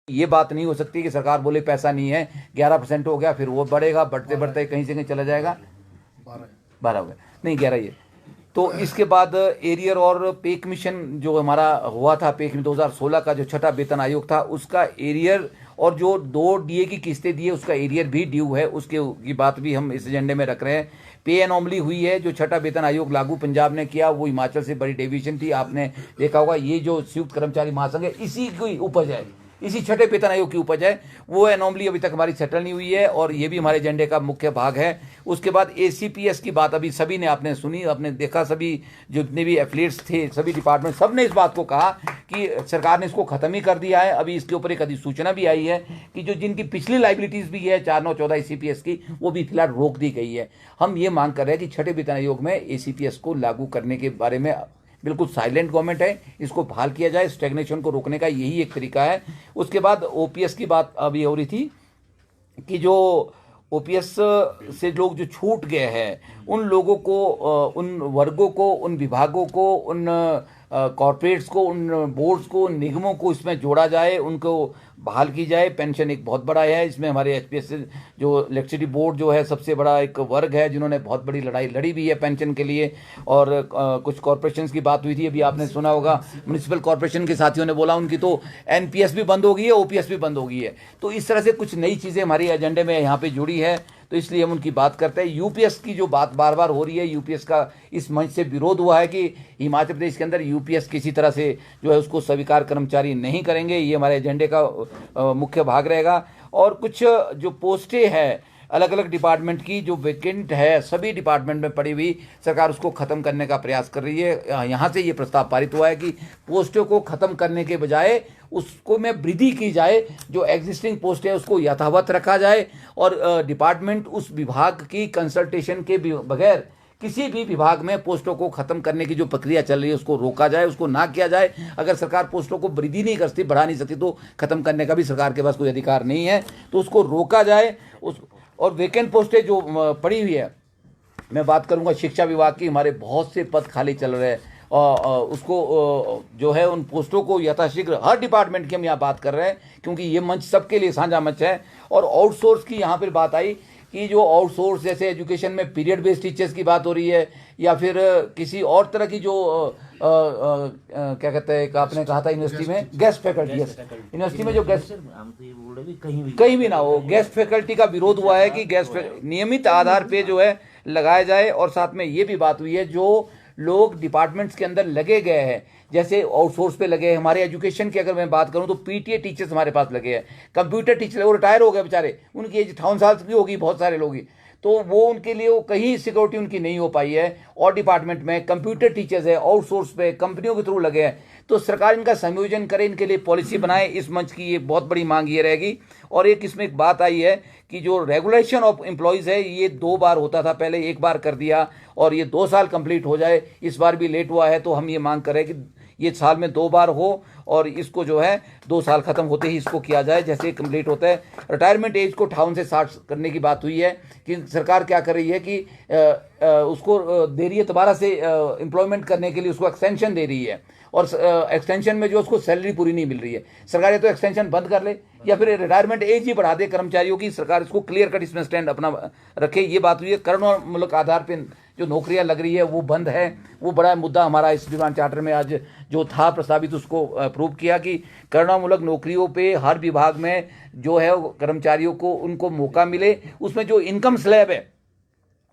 ये बात नहीं हो सकती कि सरकार बोले पैसा नहीं है, 11% हो गया, फिर वो बढ़ेगा, बढ़ते बढ़ते कहीं से कहीं चला जाएगा। 12 हो गया, नहीं 11 ये। तो इसके बाद एरियर और पे कमीशन जो हमारा हुआ था, पे 2016 का जो छठा वेतन आयोग था, उसका एरियर और जो 2 डीए की किस्तें दिए उसका एरियर भी ड्यू है, उसके की बात भी हम इस एजेंडे में रख रहे हैं। पे एनॉमली हुई है, जो छठा वेतन आयोग लागू पंजाब ने किया, वो हिमाचल से बड़ी डेविएशन थी। आपने देखा होगा, ये जो संयुक्त कर्मचारी महासंघ है, इसी की उपज है, इसी छठे वेतन आयोग की उपज है। वो एनॉमली अभी तक हमारी सेटल नहीं हुई है और ये भी हमारे एजेंडे का मुख्य भाग है। उसके बाद एसीपीएस की बात अभी सभी ने आपने सुनी, आपने देखा, सभी जितने भी एफिलिएट्स थे, सभी डिपार्टमेंट, सब ने इस बात को कहा कि सरकार ने इसको खत्म ही कर दिया है। अभी इसके ऊपर एक अधिसूचना भी आई है कि जो जिनकी पिछली लाइबिलिटीज भी है 4914 एसीपीएस की, वो भी फिलहाल रोक दी गई है। हम ये मांग कर रहे हैं कि छठे वेतन आयोग में एसीपीएस को लागू करने के बारे में बिल्कुल साइलेंट गवर्नमेंट है, इसको बहाल किया जाए। स्टैग्नेशन को रोकने का यही एक तरीका है। उसके बाद ओपीएस की बात अभी हो रही थी कि जो ओपीएस से लोग जो छूट गए हैं, उन लोगों को, उन वर्गों को, उन विभागों को, उन कॉरपोरेट्स को, उन बोर्ड्स को, उन निगमों को इसमें जोड़ा जाए, उनको बहाल की जाए। पेंशन एक बहुत बड़ा है, इसमें हमारे एचपीएस जो इलेक्ट्रिसिटी बोर्ड जो है सबसे बड़ा एक वर्ग है, जिन्होंने बहुत बड़ी लड़ाई लड़ी भी है पेंशन के लिए। और कुछ कॉरपोरेशन की बात हुई थी, अभी आपने सुना होगा, म्यूनिसिपल कॉरपोरेशन के साथियों ने बोला उनकी तो एनपीएस भी बंद हो गई है, ओपीएस भी बंद हो गई है। तो इस तरह से कुछ नई चीज़ें हमारे एजेंडे में यहाँ पे जुड़ी है, तो इसलिए हम उनकी बात करते हैं। यूपीएस की जो बात बार बार हो रही है, यूपीएस का इस मंच से विरोध हुआ है कि हिमाचल प्रदेश के अंदर यूपीएस किसी तरह से जो है उसको स्वीकार कर्मचारी नहीं करेंगे, ये हमारे एजेंडे का मुख्य भाग रहेगा। और कुछ जो पोस्टें हैं अलग अलग डिपार्टमेंट की, जो वैकेंट है सभी डिपार्टमेंट में पड़ी हुई, सरकार उसको ख़त्म करने का प्रयास कर रही है। यहाँ से ये प्रस्ताव पारित हुआ है कि पोस्टों को ख़त्म करने के बजाय उसको में वृद्धि की जाए, जो एग्जिस्टिंग पोस्ट है उसको यथावत रखा जाए, और डिपार्टमेंट उस विभाग की कंसल्टेशन के बगैर किसी भी विभाग में पोस्टों को खत्म करने की जो प्रक्रिया चल रही है उसको रोका जाए, उसको ना किया जाए। अगर सरकार पोस्टों को वृद्धि नहीं कर सकती, बढ़ा नहीं सकती, तो खत्म करने का भी सरकार के पास कोई अधिकार नहीं है, तो उसको रोका जाए। और वैकेंट पोस्टें जो पड़ी हुई है, मैं बात करूंगा शिक्षा विभाग की, हमारे बहुत से पद खाली चल रहे हैं, और उसको जो है उन पोस्टों को यथाशीघ्र, हर डिपार्टमेंट की हम यहाँ बात कर रहे हैं क्योंकि ये मंच सबके लिए साझा मंच है। और आउटसोर्स की यहाँ पर बात आई कि जो आउटसोर्स, जैसे एजुकेशन में पीरियड बेस्ड टीचर्स की बात हो रही है, या फिर किसी और तरह की जो क्या कहते हैं, आपने कहा था यूनिवर्सिटी में गेस्ट फैकल्टी, यूनिवर्सिटी में जो गेस्ट कहीं भी ना हो, गेस्ट फैकल्टी का विरोध हुआ है कि गेस्ट नियमित आधार पे जो है लगाया जाए। और साथ में ये भी बात हुई है, जो लोग डिपार्टमेंट्स के अंदर लगे गए हैं, जैसे आउटसोर्स पे लगे हैं, हमारे एजुकेशन की अगर मैं बात करूं तो पीटीए टीचर्स हमारे पास लगे हैं, कंप्यूटर टीचर, वो रिटायर हो गए बेचारे, उनकी एज 58 साल की होगी बहुत सारे लोग ही, तो वो उनके लिए वो कहीं सिक्योरिटी उनकी नहीं हो पाई है। और डिपार्टमेंट में कंप्यूटर टीचर्स है, आउटसोर्स पे कंपनियों के थ्रू लगे हैं, तो सरकार इनका संयोजन करे, इनके लिए पॉलिसी बनाए। इस मंच की ये बहुत बड़ी मांग ये रहेगी। और एक इसमें एक बात आई है कि जो रेगुलेशन ऑफ एम्प्लॉयज़ है, ये 2 बार होता था, पहले 1 बार कर दिया, और ये 2 साल कंप्लीट हो जाए, इस बार भी लेट हुआ है। तो हम ये मांग करें कि ये साल में 2 बार हो, और इसको जो है 2 साल खत्म होते ही इसको किया जाए जैसे कंप्लीट होता है। रिटायरमेंट एज को 58 से 60 करने की बात हुई है कि सरकार क्या कर रही है कि उसको दे रही है, दोबारा से एम्प्लॉयमेंट करने के लिए उसको एक्सटेंशन दे रही है, और एक्सटेंशन में जो उसको सैलरी पूरी नहीं मिल रही है। सरकार या तो एक्सटेंशन बंद कर ले या फिर रिटायरमेंट एज ही बढ़ा दे कर्मचारियों की, सरकार इसको क्लियर कट इसमें स्टैंड अपना रखे। ये बात हुई है। करुणामूलक आधार पर जो नौकरियां लग रही है वो बंद है, वो बड़ा मुद्दा हमारा इस डिमांड चार्टर में आज जो था प्रस्तावित, उसको अप्रूव किया कि करुणामूलक नौकरियों पे हर विभाग में जो है कर्मचारियों को उनको मौका मिले। उसमें जो इनकम स्लैब है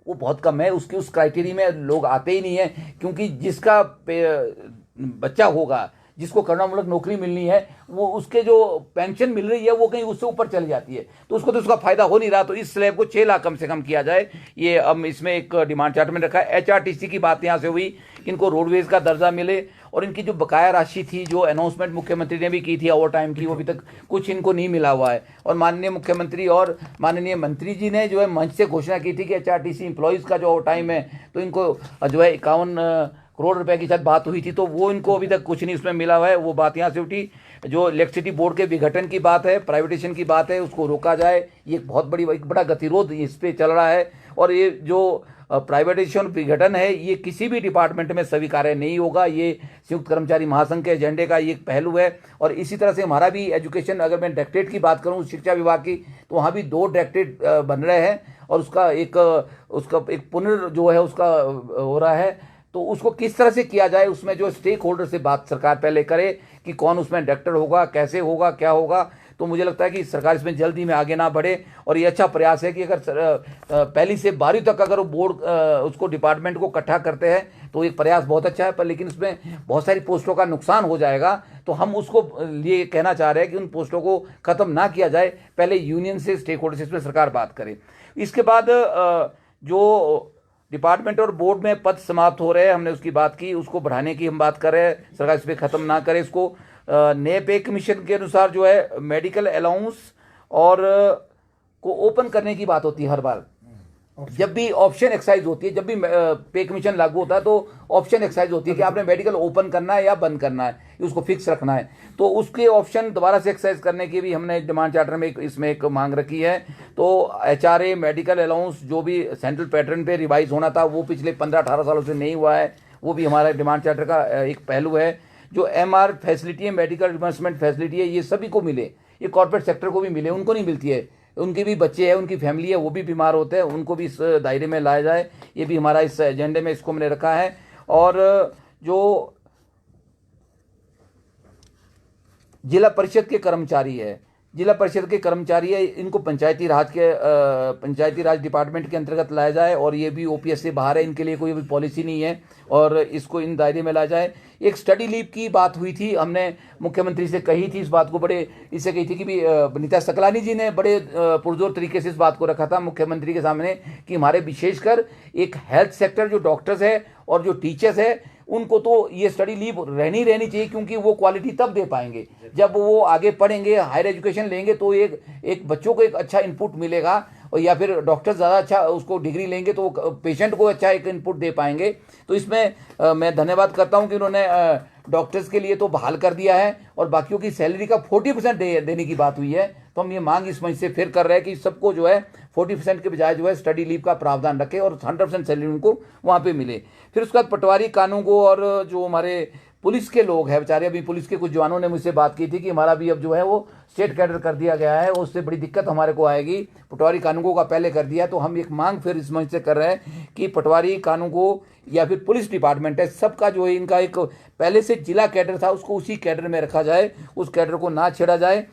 वो बहुत कम है, उसकी उस क्राइटेरिया में लोग आते ही नहीं है, क्योंकि जिसका बच्चा होगा, जिसको करुणामूलक नौकरी मिलनी है, वो उसके जो पेंशन मिल रही है वो कहीं उससे ऊपर चली जाती है, तो उसको तो उसका फायदा हो नहीं रहा। तो इस स्लैब को 6 लाख कम से कम किया जाए, ये हम इसमें एक डिमांड चार्ट में रखा है। एचआरटीसी की बात यहाँ से हुई, इनको रोडवेज का दर्जा मिले, और इनकी जो बकाया राशि थी, जो अनाउंसमेंट मुख्यमंत्री ने भी की थी ओवर टाइम की, वो अभी तक कुछ इनको नहीं मिला हुआ है। और माननीय मुख्यमंत्री और माननीय मंत्री जी ने जो है मंच से घोषणा की थी कि एचआरटीसी एम्प्लॉयज़ का जो ओवर टाइम है, तो इनको जो है 51 करोड़ रुपए की शायद बात हुई थी, तो वो इनको अभी तक कुछ नहीं उसमें मिला हुआ है। वो बात यहाँ से उठी। जो इलेक्ट्रिसिटी बोर्ड के विघटन की बात है, प्राइवेटेशन की बात है, उसको रोका जाए। ये एक बहुत बड़ी, एक बड़ा गतिरोध इस पर चल रहा है। और ये जो प्राइवेटाइजेशन विघटन है ये किसी भी डिपार्टमेंट में स्वीकार्य नहीं होगा। ये संयुक्त कर्मचारी महासंघ के एजेंडे का ये एक पहलू है। और इसी तरह से हमारा भी एजुकेशन, अगर मैं डायरेक्टरेट की बात करूं शिक्षा विभाग की, तो वहाँ भी 2 डायरेक्टरेट बन रहे हैं और उसका एक पुनर् जो है उसका हो रहा है। तो उसको किस तरह से किया जाए, उसमें जो स्टेक होल्डर से बात सरकार पहले करे कि कौन उसमें डायरेक्टर होगा, कैसे होगा, क्या होगा। तो मुझे लगता है कि सरकार इसमें जल्दी में आगे ना बढ़े। और ये अच्छा प्रयास है कि अगर पहली से 12वीं तक अगर वो बोर्ड उसको डिपार्टमेंट को इकट्ठा करते हैं तो एक प्रयास बहुत अच्छा है, पर लेकिन उसमें बहुत सारी पोस्टों का नुकसान हो जाएगा। तो हम उसको लिए कहना चाह रहे हैं कि उन पोस्टों को ख़त्म ना किया जाए, पहले यूनियन से, स्टेक होल्डर से इसमें सरकार बात करे। इसके बाद जो डिपार्टमेंट और बोर्ड में पद समाप्त हो रहे हैं, हमने उसकी बात की, उसको बढ़ाने की हम बात कर रहे हैं, सरकार इस पर ख़त्म ना करे इसको। नए पे कमीशन के अनुसार जो है मेडिकल अलाउंस और को ओपन करने की बात होती है हर बार जब भी ऑप्शन एक्सरसाइज होती है। जब भी पे कमीशन लागू होता है तो ऑप्शन एक्सरसाइज होती है कि आपने मेडिकल ओपन करना है या बंद करना है, उसको फिक्स रखना है। तो उसके ऑप्शन दोबारा से एक्सरसाइज करने की भी हमने डिमांड चार्टर में इसमें एक मांग रखी है। तो HRA मेडिकल अलाउंस जो भी सेंट्रल पैटर्न पे रिवाइज होना था वो पिछले 15-18 सालों से नहीं हुआ है, वो भी हमारा डिमांड चार्टर का एक पहलू है। जो MR फैसिलिटी है, मेडिकल रिमबर्समेंट फैसिलिटी है, ये सभी को मिले, ये कॉर्पोरेट सेक्टर को भी मिले, उनको नहीं मिलती है। उनके भी बच्चे हैं, उनकी फैमिली है, वो भी बीमार होते हैं, उनको भी इस दायरे में लाया जाए, ये भी हमारा इस एजेंडे में इसको मैंने रखा है। और जो जिला परिषद के कर्मचारी है, जिला परिषद के कर्मचारी है, इनको पंचायती राज डिपार्टमेंट के अंतर्गत लाया जाए और ये भी OPS से बाहर है, इनके लिए कोई भी पॉलिसी नहीं है और इसको इन दायरे में लाया जाए। एक स्टडी लीव की बात हुई थी, हमने मुख्यमंत्री से कही थी, इस बात को बड़े इससे कही थी कि भी नीता सकलानी जी ने बड़े पुरजोर तरीके से इस बात को रखा था मुख्यमंत्री के सामने कि हमारे विशेषकर एक हेल्थ सेक्टर जो डॉक्टर्स है और जो टीचर्स है उनको तो ये स्टडी लीव रहनी चाहिए, क्योंकि वो क्वालिटी तब दे पाएंगे जब वो आगे पढ़ेंगे, हायर एजुकेशन लेंगे, तो एक बच्चों को एक अच्छा इनपुट मिलेगा। और या फिर डॉक्टर ज़्यादा अच्छा उसको डिग्री लेंगे तो पेशेंट को अच्छा एक इनपुट दे पाएंगे। तो इसमें मैं धन्यवाद करता हूं कि उन्होंने डॉक्टर्स के लिए तो बहाल कर दिया है और बाकियों की सैलरी का 40% देने की बात हुई है। तो हम ये मांग इस मंच से फिर कर रहे हैं कि सबको जो है 40% के बजाय जो है स्टडी लीव का प्रावधान रखे और 100% सैलरी उनको वहाँ पे मिले। फिर उसके बाद पटवारी कानून को, और जो हमारे पुलिस के लोग हैं बेचारे, अभी पुलिस के कुछ जवानों ने मुझसे बात की थी कि हमारा भी अब जो है वो स्टेट कैडर कर दिया गया है, उससे बड़ी दिक्कत हमारे को आएगी। पटवारी कानूनों का पहले कर दिया, तो हम एक मांग फिर इस मंच से कर रहे हैं कि पटवारी कानून को या फिर पुलिस डिपार्टमेंट है, सबका जो है इनका एक पहले से जिला कैडर था उसको उसी कैडर में रखा जाए, उस कैडर को ना छेड़ा जाए।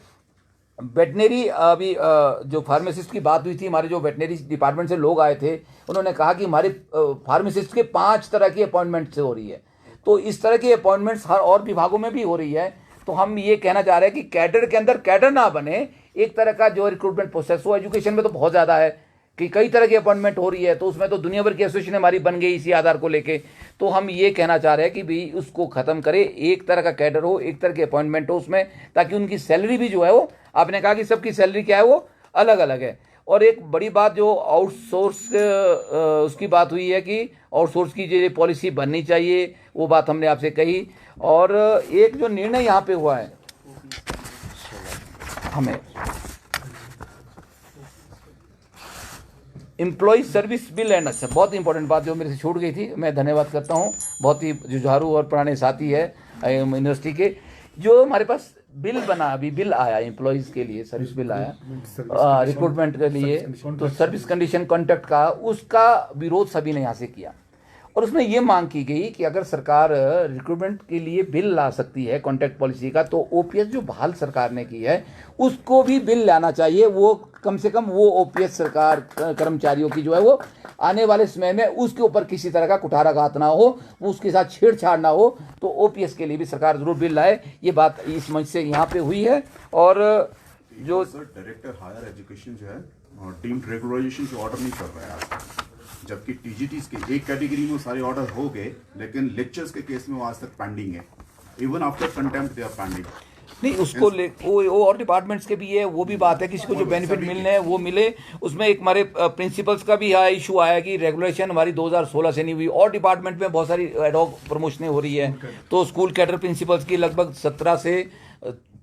वेटनरी अभी जो फार्मासिस्ट की बात हुई थी, हमारे जो वेटनरी डिपार्टमेंट से लोग आए थे, उन्होंने कहा कि हमारे फार्मासिस्ट के 5 तरह की अपॉइंटमेंट से हो रही है। तो इस तरह की अपॉइंटमेंट्स हर और विभागों में भी हो रही है। तो हम ये कहना चाह रहे हैं कि कैडर के अंदर कैडर ना बने, एक तरह का जो रिक्रूटमेंट प्रोसेस हो। एजुकेशन में तो बहुत ज़्यादा है कि कई तरह की अपॉइंटमेंट हो रही है, तो उसमें तो दुनिया भर की एसोसिएशन हमारी बन गई इसी आधार को लेके। तो हम ये कहना चाह रहे हैं कि भाई उसको ख़त्म करे, एक तरह का कैडर हो, एक तरह की अपॉइंटमेंट हो उसमें, ताकि उनकी सैलरी भी जो है वो, आपने कहा कि सबकी सैलरी क्या है वो अलग अलग है। और एक बड़ी बात जो आउटसोर्स उसकी बात हुई है कि आउटसोर्स की जो पॉलिसी बननी चाहिए, वो बात हमने आपसे कही। और एक जो निर्णय यहाँ पे हुआ है, हमें एम्प्लॉय सर्विस बिल एंड, अच्छा बहुत इंपॉर्टेंट बात जो मेरे से छूट गई थी, मैं धन्यवाद करता हूँ, बहुत ही जुझारू और पुराने साथी है यूनिवर्सिटी के। जो हमारे पास बिल बना, अभी बिल आया एम्प्लॉयज़ के लिए, सर्विस बिल आया रिक्रूटमेंट के लिए, तो सर्विस कंडीशन कॉन्ट्रैक्ट का, उसका विरोध सभी ने यहाँ से किया। और उसमें ये मांग की गई कि अगर सरकार रिक्रूटमेंट के लिए बिल ला सकती है कॉन्ट्रैक्ट पॉलिसी का, तो OPS जो बहाल सरकार ने की है उसको भी बिल लाना चाहिए। वो कम से कम वो OPS सरकार कर्मचारियों की जो है वो आने वाले समय में उसके ऊपर किसी तरह का कुठाराघात ना हो, वो उसके साथ छेड़छाड़ ना हो, तो OPS के लिए भी सरकार जरूर बिल लाए। ये बात इस मंच से यहाँ पे हुई है। और जो डायरेक्टर हायर एजुकेशन जो है डीम्ड रेगुलराइजेशन के ऑर्डर नहीं कर रहा है आज, जबकि TGTs के एक कैटेगरी में सारे ऑर्डर हो गए, लेकिन लेक्चर्स के केस में वो आज तक पेंडिंग है। Even after contempt they are pending. नहीं, उसको वो और डिपार्टमेंट्स के भी है, वो भी बात है, किसी को जो बेनिफिट मिलने हैं वो मिले। उसमें एक हमारे प्रिंसिपल्स का भी इशू आया कि रेगुलेशन हमारी 2016 से नहीं हुई, और डिपार्टमेंट में बहुत सारी एडहॉक प्रमोशनें हो रही है। तो स्कूल कैडर प्रिंसिपल्स की लगभग 17 से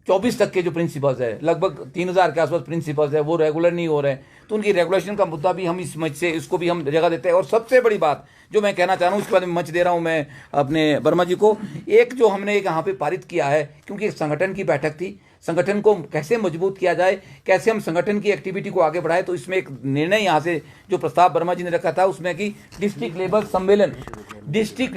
24 तक के जो प्रिंसिपल्स है, लगभग 3000 के आसपास प्रिंसिपल्स है, वो रेगुलर नहीं हो रहे हैं। तो उनकी रेगुलेशन का मुद्दा भी हम इस मंच से, इसको भी हम जगह देते हैं। और सबसे बड़ी बात जो मैं कहना चाह रहा हूँ, उसके बाद में मंच दे रहा हूँ मैं अपने वर्मा जी को, एक जो हमने एक यहाँ पे पारित किया है, क्योंकि एक संगठन की बैठक थी, संगठन को कैसे मजबूत किया जाए, कैसे हम संगठन की एक्टिविटी को आगे बढ़ाए, तो इसमें एक निर्णय यहाँ से जो प्रस्ताव वर्मा जी ने रखा था उसमें कि डिस्ट्रिक्ट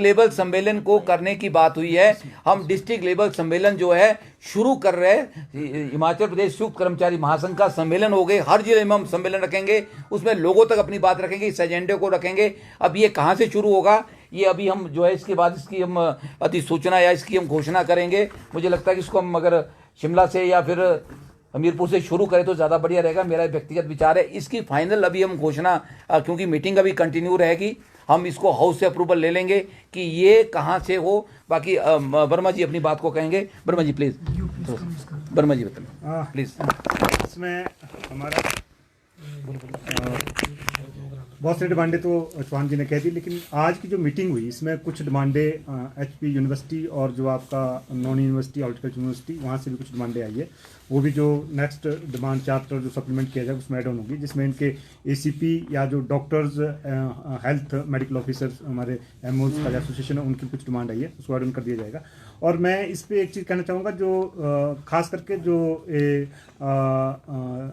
लेवल सम्मेलन को करने की बात हुई है। हम डिस्ट्रिक्ट लेवल सम्मेलन जो है शुरू कर रहे हैं। हिमाचल प्रदेश संयुक्त कर्मचारी महासंघ का सम्मेलन हो गए, हर जिले में हम सम्मेलन रखेंगे, उसमें लोगों तक अपनी बात रखेंगे, इस एजेंडे को रखेंगे। अब ये कहाँ से शुरू होगा, ये अभी हम जो है इसके बाद इसकी हम अधिसूचना या इसकी हम घोषणा करेंगे। मुझे लगता है कि इसको हम अगर शिमला से या फिर हमीरपुर से शुरू करें तो ज़्यादा बढ़िया रहेगा, मेरा व्यक्तिगत विचार है। इसकी फाइनल अभी हम घोषणा, क्योंकि मीटिंग अभी कंटिन्यू रहेगी, हम इसको हाउस से अप्रूवल ले लेंगे कि ये कहाँ से हो। बाकी वर्मा जी अपनी बात को कहेंगे। वर्मा जी प्लीज़, वर्मा जी बताइए प्लीज़। इसमें हमारा बहुत सारी डिमांडें तो चौहान जी ने कह दी, लेकिन आज की जो मीटिंग हुई इसमें कुछ डिमांडें HP यूनिवर्सिटी और जो आपका नॉन यूनिवर्सिटी हॉर्टिकल्चर यूनिवर्सिटी वहाँ से भी कुछ डिमांडें आई है। वो भी जो नेक्स्ट डिमांड चार्टर जो सप्लीमेंट किया जाए उसमें एड ऑन होगी, जिसमें इनके ACP या जो डॉक्टर्स हेल्थ मेडिकल ऑफिसर्स हमारे MOs का एसोसिएशन है, उनकी कुछ डिमांड आई है, उसको एड ऑन कर दिया जाएगा। और मैं इस पर एक चीज़ कहना चाहूँगा, जो खास करके जो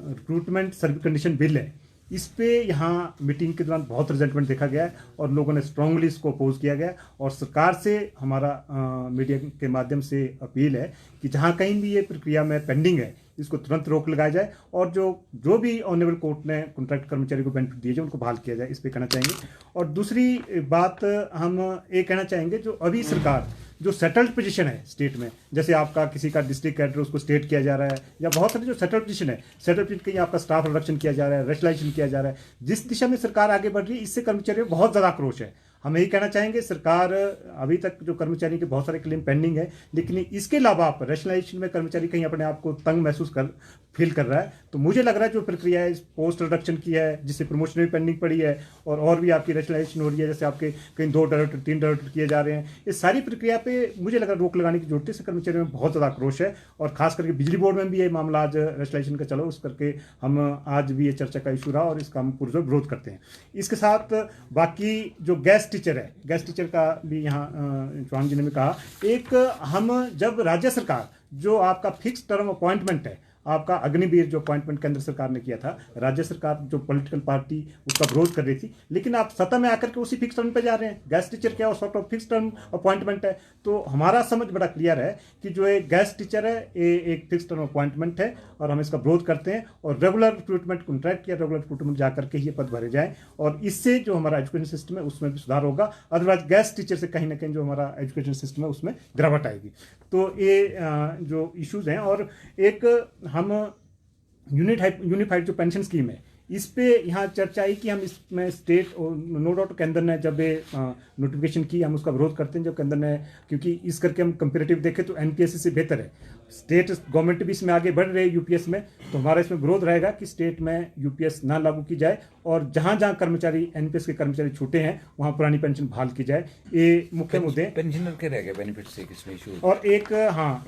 रिक्रूटमेंट सर्विस कंडीशन बिल है, इस पे यहाँ मीटिंग के दौरान बहुत रिजल्टमेंट देखा गया है और लोगों ने स्ट्रांगली इसको अपोज किया गया। और सरकार से हमारा मीडिया के माध्यम से अपील है कि जहाँ कहीं भी ये प्रक्रिया में पेंडिंग है, इसको तुरंत रोक लगाया जाए और जो भी ऑनरेबल कोर्ट ने कॉन्ट्रैक्ट कर्मचारी को बेनिफिट दिए जाए उनको बहाल किया जाए, इस पे कहना चाहेंगे। और दूसरी बात हम ये कहना चाहेंगे, जो अभी सरकार जो सेटल्ड पोजीशन है स्टेट में, जैसे आपका किसी का डिस्ट्रिक्ट कैडर उसको स्टेट किया जा रहा है, या बहुत सारे जो सेटल्ड पोजीशन है, सेटल्ड पोजीशन कहीं आपका स्टाफ रिडक्शन किया जा रहा है, रेशनलाइजेशन किया जा रहा है, जिस दिशा में सरकार आगे बढ़ रही है, इससे कर्मचारियों को बहुत ज़्यादा आक्रोश है। हम यही कहना चाहेंगे, सरकार अभी तक जो कर्मचारी के बहुत सारे क्लेम पेंडिंग है, लेकिन इसके अलावा आप रेशनलाइजेशन में कर्मचारी कहीं अपने आप को तंग महसूस फील कर रहा है, तो मुझे लग रहा है जो प्रक्रिया है पोस्ट रिडक्शन की है, जिससे प्रमोशन भी पेंडिंग पड़ी है और भी आपकी रेशनलाइजेशन हो रही है, जैसे आपके कहीं 2 डायरेक्टर 3 डायरेक्टर किए जा रहे हैं, इस सारी प्रक्रिया पे मुझे लग रहा है रोक लगाने की जरूरत है। इससे कर्मचारियों में बहुत ज़्यादा आक्रोश है और खास करके बिजली बोर्ड में भी ये मामला आज रेशनलाइजेशन का चलो, उस करके हम आज भी ये चर्चा का इशू रहा और इसका हम पुरजोर विरोध करते हैं। इसके साथ बाकी जो गैस टीचर है, गैस टीचर का भी यहाँ चौहान जी ने भी कहा, एक हम जब राज्य सरकार जो आपका फिक्स टर्म अपॉइंटमेंट है, आपका अग्निवीर जो अपॉइंटमेंट केंद्र सरकार ने किया था, राज्य सरकार जो पॉलिटिकल पार्टी उसका विरोध कर रही थी, लेकिन आप सत्ता में आकर के उसी फिक्स टर्म पे जा रहे हैं। गैस टीचर क्या sort of fix term appointment है। तो हमारा समझ बड़ा क्लियर है कि जो एक गैस टीचर है ये एक फिक्स टर्म अपॉइंटमेंट है और हम इसका विरोध करते हैं और रेगुलर रिक्रूटमेंट कॉन्ट्रैक्ट या रेगुलर रिक्रूटमेंट जाकर के ये पद भरे जाए और इससे जो हमारा एजुकेशन सिस्टम है उसमें भी सुधार होगा। अदरवाइज गैस टीचर से कहीं ना कहीं जो हमारा एजुकेशन सिस्टम है उसमें गिरावट आएगी। तो ये जो इश्यूज हैं, और एक हम यूनिफाइड जो पेंशन स्कीम है, इस पे यहाँ चर्चा आई कि हम इसमें स्टेट और नो डाउट केंद्र ने जब नोटिफिकेशन की, हम उसका विरोध करते हैं जब केंद्र ने, क्योंकि इस करके हम कंपेरेटिव देखें तो NPSC से बेहतर है। स्टेट गवर्नमेंट भी इसमें आगे बढ़ रही है UPS में, तो हमारा इसमें विरोध रहेगा कि स्टेट में UPS ना लागू की जाए और जहाँ जहाँ कर्मचारी NPS के कर्मचारी छूटे हैं वहाँ पुरानी पेंशन बहाल की जाए। ये मुख्य मुद्दे। पेंशनर के रह गए बेनिफिट से किसमें इशू। और एक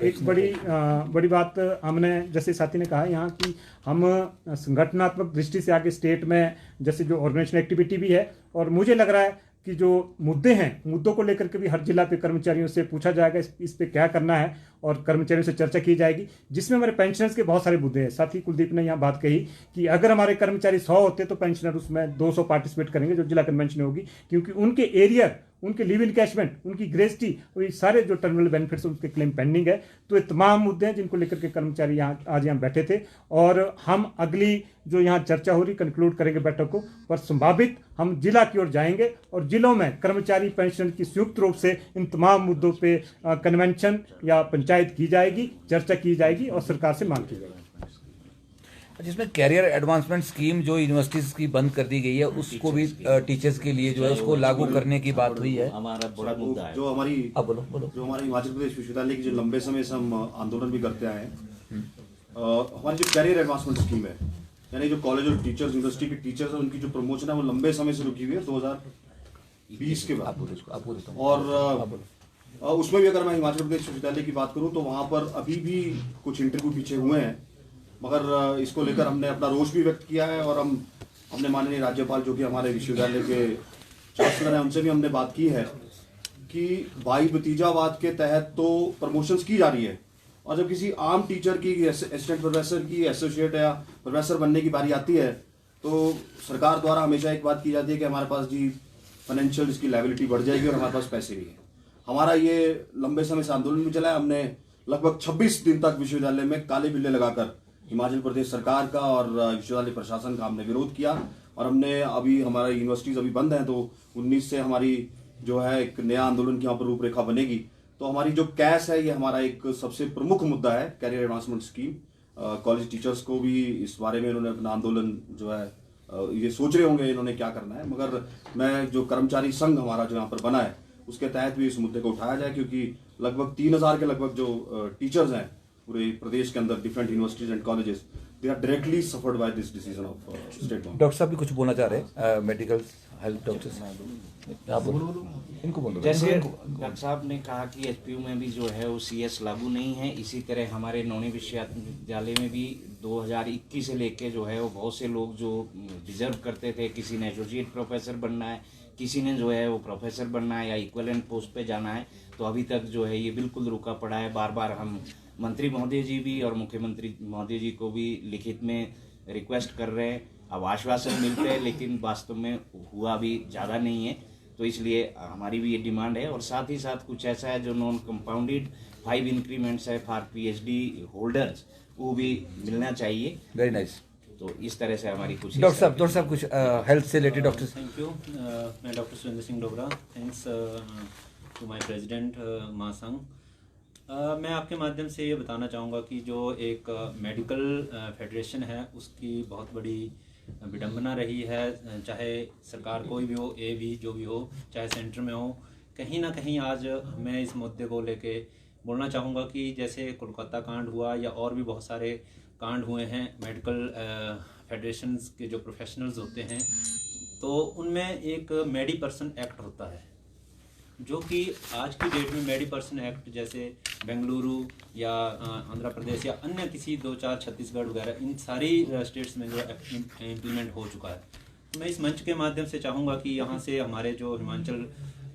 एक बड़ी बात हमने, जैसे साथी ने कहा यहाँ कि हम संगठनात्मक दृष्टि से आगे स्टेट में जैसे जो ऑर्गेनाइजेशन एक्टिविटी भी है, और मुझे लग रहा है कि जो मुद्दे हैं, मुद्दों को लेकर के भी हर जिला पे कर्मचारियों से पूछा जाएगा इस पे क्या करना है और कर्मचारियों से चर्चा की जाएगी, जिसमें हमारे पेंशनर्स के बहुत सारे मुद्दे हैं। साथ ही कुलदीप ने यहाँ बात कही कि अगर हमारे कर्मचारी 100 होते तो पेंशनर उसमें 200 पार्टिसिपेट करेंगे जो जिला कन्वेंशन होगी, क्योंकि उनके एरियर, उनके लिव इनकैशमेंट, उनकी ग्रेजुटी और ये सारे जो टर्मिनल बेनिफिट्स उनके क्लेम पेंडिंग है। तो ये तमाम मुद्दे हैं जिनको लेकर के कर्मचारी आज यहाँ बैठे थे और हम अगली जो यहाँ चर्चा हो रही कंक्लूड करेंगे बैठक को, पर संभावित हम जिला की ओर जाएंगे और जिलों में कर्मचारी पेंशन की संयुक्त रूप से इन तमाम मुद्दों पे कन्वेंशन या पंचायत की जाएगी, चर्चा की जाएगी और सरकार से मांग की जाएगी। जिसमें कैरियर एडवांसमेंट स्कीम जो यूनिवर्सिटीज की बंद कर दी गई है, उसको भी टीचर्स के लिए जो है उसको लागू करने की बात हुई है। हमारा बड़ा मुद्दा है जो हमारी बोलो जो हमारे हिमाचल प्रदेश विश्वविद्यालय की जो लंबे समय से हम आंदोलन भी करते आए हैं, हमारी जो कैरियर एडवांसमेंट स्कीम है, यानी जो कॉलेज और टीचर्स, यूनिवर्सिटी के टीचर्स है, उनकी जो प्रमोशन है वो लंबे समय से रुकी हुई है 2020 के बाद। और उसमें भी अगर मैं हिमाचल प्रदेश विश्वविद्यालय की बात करूं तो वहां पर अभी भी कुछ इंटरव्यू पीछे हुए हैं, मगर इसको लेकर हमने अपना रोष भी व्यक्त किया है और हम अपने माननीय राज्यपाल जो कि हमारे विश्वविद्यालय के चांसलर हैं उनसे भी हमने बात की है कि भाई भतीजावाद के तहत तो प्रमोशंस की जा रही है, और जब किसी आम टीचर की, असिस्टेंट प्रोफेसर की, एसोसिएट या प्रोफेसर बनने की बारी आती है तो सरकार द्वारा हमेशा एक बात की जाती है कि हमारे पास जी फाइनेंशियल इसकी लायबिलिटी बढ़ जाएगी और हमारे पास पैसे भी हैं। हमारा ये लंबे समय से आंदोलन भी चला है। हमने लगभग 26 दिन तक विश्वविद्यालय में काले बिल्ले लगाकर हिमाचल प्रदेश सरकार का और विश्वविद्यालय प्रशासन का हमने विरोध किया, और हमने अभी हमारा यूनिवर्सिटीज अभी बंद हैं तो 19 से हमारी जो है एक नया आंदोलन की यहाँ पर रूपरेखा बनेगी। तो हमारी जो कैश है ये हमारा एक सबसे प्रमुख मुद्दा है, career advancement scheme. College teachers को भी इस बारे में इन्होंने अपना आंदोलन जो है ये सोच रहे होंगे इन्होंने क्या करना है, मगर मैं जो कर्मचारी संघ हमारा जो यहाँ पर बना है उसके तहत भी इस मुद्दे को उठाया जाए, क्योंकि लगभग 3000 के लगभग जो टीचर्स हैं पूरे प्रदेश के अंदर different universities and colleges, they are directly suffered by this decision of state government. Doctor साहब भी कुछ बोलना चाह रहे हैं, मेडिकल हेल्थ डॉक्टर्स, आप बोलो, इनको बोलो। जैसे डॉक्टर साहब ने कहा कि एचपीयू में भी जो है वो सीएस लागू नहीं है, इसी तरह हमारे नौणी विश्वविद्यालय में भी 2021 से लेके जो है वो बहुत से लोग जो डिजर्व करते थे, किसी ने एसोसिएट प्रोफेसर बनना है, किसी ने जो है वो प्रोफेसर बनना है या इक्विवेलेंट पोस्ट पे जाना है, तो अभी तक जो है ये बिल्कुल रुका पड़ा है। बार बार हम मंत्री महोदय जी भी और मुख्यमंत्री महोदय जी को भी लिखित में रिक्वेस्ट कर रहे हैं, अब आश्वासन मिलते हैं लेकिन वास्तव में हुआ भी ज़्यादा नहीं है। तो इसलिए हमारी भी ये डिमांड है, और साथ ही साथ कुछ ऐसा है जो नॉन कंपाउंडेड 5 इंक्रीमेंट्स है फॉर पीएचडी होल्डर्स, वो भी मिलना चाहिए। Very nice. तो इस तरह से हमारी कुछ डॉक्टर साहब कुछ हेल्थ से रिलेटेड डॉक्टर। Thank you. मैं doctor Surendra Singh Dogra, thanks to my president महासंघ। मैं आपके माध्यम से ये बताना चाहूँगा कि जो एक मेडिकल फेडरेशन है उसकी बहुत बड़ी विडंबना रही है, चाहे सरकार कोई भी हो, ए भी जो भी हो, चाहे सेंटर में हो, कहीं ना कहीं आज मैं इस मुद्दे को लेके बोलना चाहूँगा कि जैसे कोलकाता कांड हुआ या और भी बहुत सारे कांड हुए हैं मेडिकल फेडरेशंस के जो प्रोफेशनल्स होते हैं, तो उनमें एक मेडी पर्सन एक्ट होता है, जो कि आज की डेट में मेडी पर्सन एक्ट जैसे बेंगलुरु या आंध्र प्रदेश या अन्य किसी 2-4 छत्तीसगढ़ वगैरह इन सारी स्टेट्स में जो एक्ट इम्प्लीमेंट हो चुका है। तो मैं इस मंच के माध्यम से चाहूँगा कि यहाँ से हमारे जो हिमाचल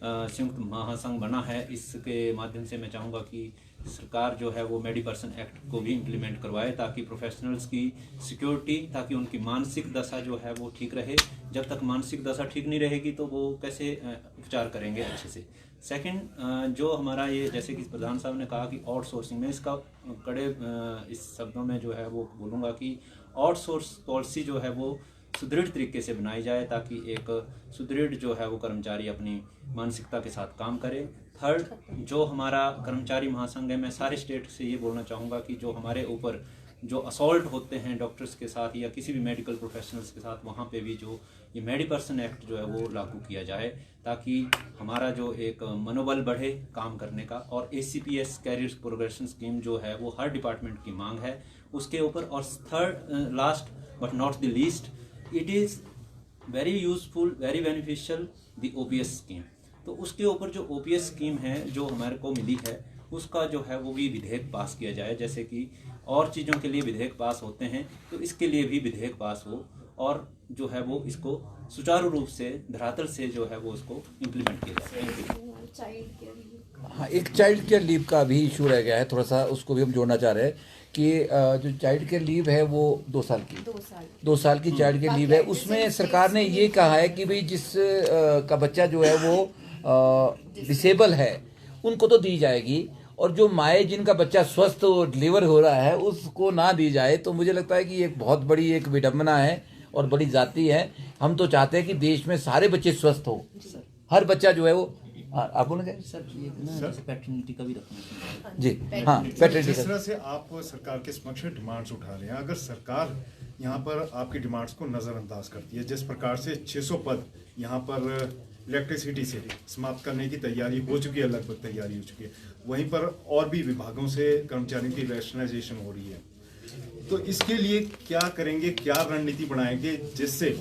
संयुक्त महासंघ बना है, इसके माध्यम से मैं चाहूँगा कि सरकार जो है वो मेडी पर्सन एक्ट को भी इम्प्लीमेंट करवाए, ताकि प्रोफेशनल्स की सिक्योरिटी, ताकि उनकी मानसिक दशा जो है वो ठीक रहे। जब तक मानसिक दशा ठीक नहीं रहेगी तो वो कैसे उपचार करेंगे अच्छे से। सेकंड, जो हमारा ये जैसे कि प्रधान साहब ने कहा कि आउटसोर्सिंग में, इसका कड़े इस शब्दों में जो है वो बोलूँगा कि आउटसोर्स पॉलिसी जो है वो सुदृढ़ तरीके से बनाई जाए, ताकि एक सुदृढ़ जो है वो कर्मचारी अपनी मानसिकता के साथ काम करे। थर्ड, जो हमारा कर्मचारी महासंघ है, मैं सारे स्टेट से ये बोलना चाहूँगा कि जो हमारे ऊपर जो असॉल्ट होते हैं डॉक्टर्स के साथ या किसी भी मेडिकल प्रोफेशनल्स के साथ, वहाँ पे भी जो ये मेडी पर्सन एक्ट जो है वो लागू किया जाए, ताकि हमारा जो एक मनोबल बढ़े काम करने का। और ACPS कैरियर प्रोग्रेशन स्कीम जो है वो हर डिपार्टमेंट की मांग है उसके ऊपर। और third, last but not the least, it is very useful, very beneficial the OPS scheme. तो उसके ऊपर जो OPS स्कीम है जो हमारे को मिली है, उसका जो है वो भी विधेयक पास किया जाए। जैसे कि और चीज़ों के लिए विधेयक पास होते हैं, तो इसके लिए भी विधेयक पास हो और जो है वो इसको सुचारू रूप से धरातल से जो है वो उसको इम्प्लीमेंट किया जाए। हाँ, एक चाइल्ड केयर लीव का भी इशू रह गया है, थोड़ा सा उसको भी हम जोड़ना चाह रहे हैं कि जो चाइल्ड केयर लीव है वो 2 साल की 2 साल की चाइल्ड केयर लीव है। उसमें सरकार ने ये कहा है कि भाई जिस का बच्चा जो है वो डिसेबल है उनको तो दी जाएगी, और जो माए जिनका बच्चा स्वस्थ डिलीवर हो रहा है उसको ना दी जाए। तो मुझे लगता है कि ये एक बहुत बड़ी एक विडंबना है और बड़ी जाति है। हम तो चाहते हैं कि देश में सारे बच्चे स्वस्थ हो, हर बच्चा जो है वो। आप बोलेंगे सर, ये ना पैटर्निटी का भी रखना जी। हाँ, पैटर्निटी जिस तरह से आप सरकार के समक्ष डिमांड्स उठा रहे हैं, अगर सरकार यहाँ पर आपकी डिमांड्स को नज़रअंदाज करती है, जिस प्रकार से 600 पद यहाँ पर इलेक्ट्रिसिटी से समाप्त करने की तैयारी हो चुकी है, लगभग तैयारी हो चुकी है, वहीं पर और भी विभागों से कर्मचारियों की रैशनलाइजेशन हो रही है, तो इसके लिए क्या करेंगे, क्या रणनीति बनाएंगे जिससे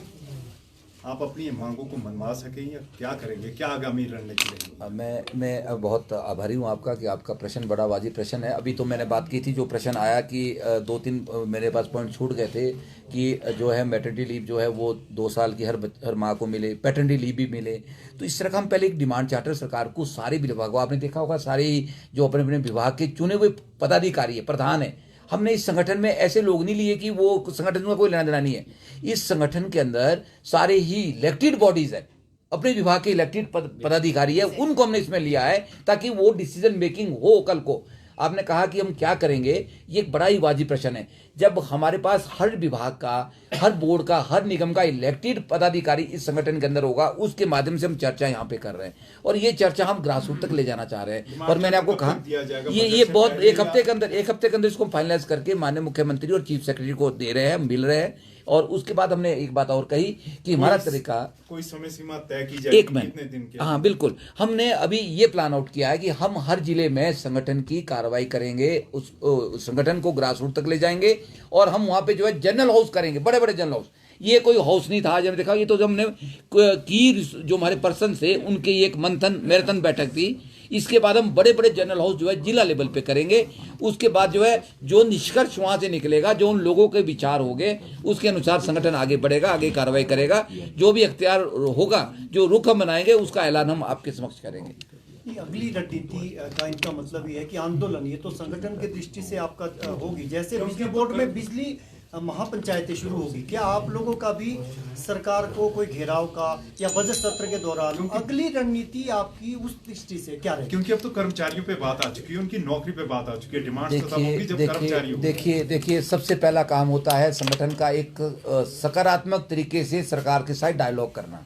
आप अपनी ये मांगों को मनवा सकें या क्या करेंगे, क्या आगामी रणनीति रहेगी? मैं बहुत आभारी हूँ आपका कि आपका प्रश्न बड़ा वाजिब प्रश्न है। अभी तो मैंने बात की थी, जो प्रश्न आया कि 2-3 मेरे पास पॉइंट छूट गए थे कि जो है मैटरनिटी लीव जो है वो 2 साल की हर माँ को मिले, पैटर्निटी लीव भी मिले। तो इस तरह का हम पहले एक डिमांड चार्टर सरकार को सारे विभागों, आपने देखा होगा सारे जो अपने अपने विभाग के चुने हुए पदाधिकारी है, प्रधान है, हमने इस संगठन में ऐसे लोग नहीं लिए कि वो संगठन में कोई लेना देना नहीं है। इस संगठन के अंदर सारे ही इलेक्टेड बॉडीज है, अपने विभाग के इलेक्टेड पदाधिकारी है, उनको हमने इसमें लिया है ताकि वो डिसीजन मेकिंग हो। कल को आपने कहा कि हम क्या करेंगे, ये एक बड़ा ही वाजिब प्रश्न है। जब हमारे पास हर विभाग का, हर बोर्ड का, हर निगम का इलेक्टेड पदाधिकारी इस संगठन के अंदर होगा, उसके माध्यम से हम चर्चा यहाँ पे कर रहे हैं और ये चर्चा हम ग्रासरूट तक ले जाना चाह रहे हैं। और मैंने आपको कहा ये बहुत एक हफ्ते के अंदर इसको फाइनलाइज करके माननीय मुख्यमंत्री और चीफ सेक्रेटरी को दे रहे हैं, मिल रहे हैं। और उसके बाद हमने एक बात और कही कि हमारा तरीका, कोई समय सीमा तय की जाए, एक मिनट, हाँ बिल्कुल, हमने अभी ये प्लान आउट किया है कि हम हर जिले में संगठन की कार्रवाई करेंगे, उस संगठन को ग्रासरूट तक ले जाएंगे और हम वहां पे जो है जनरल हाउस करेंगे, बड़े बड़े जनरल हाउस। ये कोई हाउस नहीं था, जब देखा ये तो जब हमने की जो हमारे पर्सन थे उनकी एक मैराथन बैठक थी। इसके बाद हम बड़े बड़े जनरल हाउस जो है जिला लेवल पे करेंगे। उसके बाद जो है जो निष्कर्ष वहां से निकलेगा, जो उन लोगों के विचार होंगे, उसके अनुसार संगठन आगे बढ़ेगा, आगे कार्रवाई करेगा। जो भी अख्तियार होगा, जो रुख हम बनाएंगे, उसका ऐलान हम आपके समक्ष करेंगे। अगली रणनीति का इनका मतलब ये है कि आंदोलन, ये तो संगठन की दृष्टि से आपका होगी, जैसे बिजली बोर्ड में बिजली महापंचायतें शुरू होगी, क्या आप लोगों का भी सरकार को कोई घेराव का या बजट सत्र के दौरान अगली रणनीति आपकी उस दृष्टि से क्या रहेगी? क्योंकि अब तो कर्मचारियों पे बात आ चुकी है, उनकी नौकरी पे बात आ चुकी है, डिमांड्स खत्म होगी जब कर्मचारी होंगे। देखिए सबसे पहला काम होता है संगठन का एक सकारात्मक तरीके से सरकार के साथ डायलॉग करना।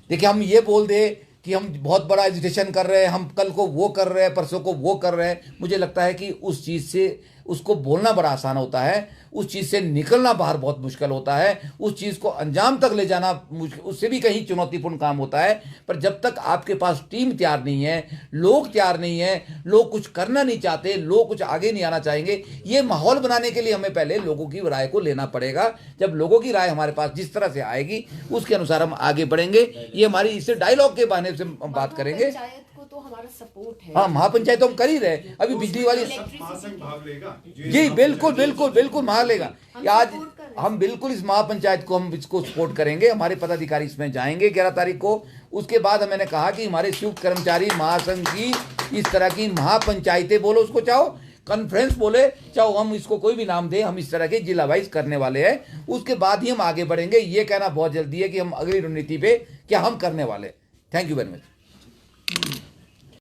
देखिए हम ये बोल दे कि हम बहुत बड़ा एजुटेशन कर रहे हैं, हम कल को वो कर रहे हैं, परसों को वो कर रहे हैं, मुझे लगता है कि उस चीज़ से उसको बोलना बड़ा आसान होता है, उस चीज़ से निकलना बाहर बहुत मुश्किल होता है, उस चीज़ को अंजाम तक ले जाना उससे भी कहीं चुनौतीपूर्ण काम होता है। पर जब तक आपके पास टीम तैयार नहीं है, लोग तैयार नहीं है, लोग कुछ करना नहीं चाहते, लोग कुछ आगे नहीं आना चाहेंगे, ये माहौल बनाने के लिए हमें पहले लोगों की राय को लेना पड़ेगा। जब लोगों की राय हमारे पास जिस तरह से आएगी उसके अनुसार हम आगे बढ़ेंगे। ये हमारी इससे डायलॉग के बहाने से हम बात करेंगे। तो हमारा सपोर्ट है। हाँ, महापंचायत तो हम कर ही रहे, अभी बिजली वाली भाग लेगा जी, बिल्कुल बिल्कुल बिल्कुल भाग लेगा। आज हम बिल्कुल इस महापंचायत को हम इसको सपोर्ट करेंगे, हमारे पदाधिकारी इसमें जाएंगे 11 तारीख को। उसके बाद मैंने कहा कि हमारे संयुक्त कर्मचारी महासंघ की इस तरह की महापंचायतें, बोलो उसको, चाहो कॉन्फ्रेंस बोले, चाहो हम इसको कोई भी नाम दें, हम इस तरह के जिला वाइज करने वाले हैं। उसके बाद ही हम आगे बढ़ेंगे। ये कहना बहुत जल्दी है कि हम अगली रणनीति पे क्या हम करने वाले। Thank you very much.